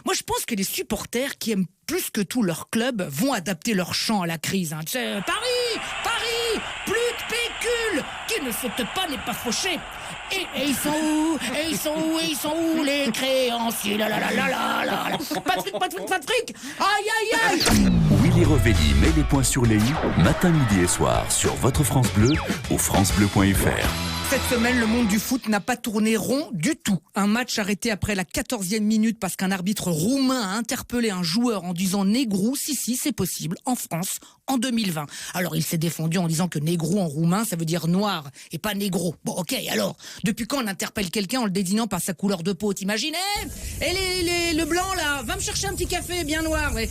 Moi, je pense que les supporters qui aiment plus que tout leur club vont adapter leur chant à la crise. Tu sais, Paris, plus de pécule, qui ne saute pas n'est pas fauché. Et ils sont où? Ils sont où les créanciers? Patrick, aïe. Willy Revelli met les points sur les i, matin, midi et soir, sur votre France Bleu ou francebleu.fr. Cette semaine, le monde du foot n'a pas tourné rond du tout. Un match arrêté après la 14e minute parce qu'un arbitre roumain a interpellé un joueur en disant négrou. Si, c'est possible, en France, en 2020. Alors, il s'est défendu en disant que négrou en roumain, ça veut dire noir et pas négro. Bon, ok, alors, depuis quand on interpelle quelqu'un en le désignant par sa couleur de peau? T'imaginez? Et le blanc, là, va me chercher un petit café bien noir. Mais,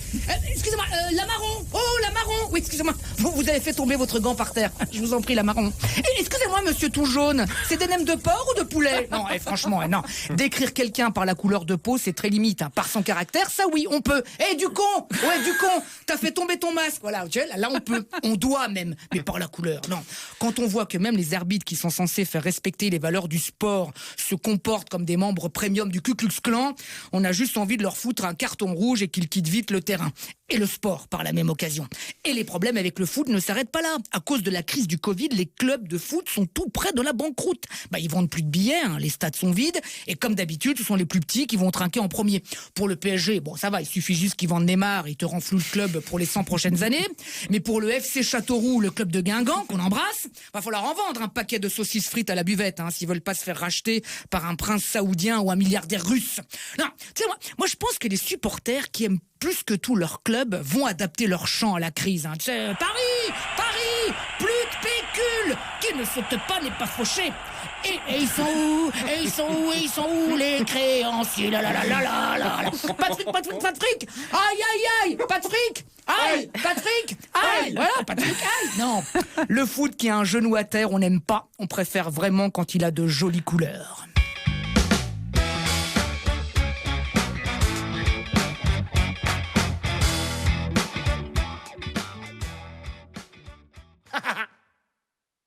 excusez-moi, la marron. Oh, la marron. Oui, excusez-moi, vous avez fait tomber votre gant par terre. Je vous en prie, la marron. Excusez-moi, monsieur tout jaune. C'est des nems de porc ou de poulet? Non, franchement, non. Décrire quelqu'un par la couleur de peau, c'est très limite. Par son caractère, ça oui, on peut. Du con! Ouais, du con! T'as fait tomber ton masque. Voilà, là on peut. On doit même. Mais par la couleur, non. Quand on voit que même les arbitres qui sont censés faire respecter les valeurs du sport se comportent comme des membres premium du Ku Klux Klan, on a juste envie de leur foutre un carton rouge et qu'ils quittent vite le terrain. Et le sport, par la même occasion. Et les problèmes avec le foot ne s'arrêtent pas là. À cause de la crise du Covid, les clubs de foot sont tout près de la banqueroute. Ils vendent plus de billets, les stades sont vides, et comme d'habitude, ce sont les plus petits qui vont trinquer en premier. Pour le PSG, bon, ça va, il suffit juste qu'ils vendent Neymar, ils te renflouent le club pour les 100 prochaines années. Mais pour le FC Châteauroux, le club de Guingamp, qu'on embrasse, va falloir en vendre un paquet de saucisses frites à la buvette, s'ils veulent pas se faire racheter par un prince saoudien ou un milliardaire russe. Non, tu sais, moi, je pense que les supporters qui aiment plus que tout leur club vont adapter leur chant à la crise. Tu sais, Paris, plus de pécule, qui ne saute pas n'est pas fauché. Et ils sont où les créanciers? Patrick, aïe, Patrick, voilà, Patrick, aïe. Non, le foot qui a un genou à terre, on n'aime pas, on préfère vraiment quand il a de jolies couleurs.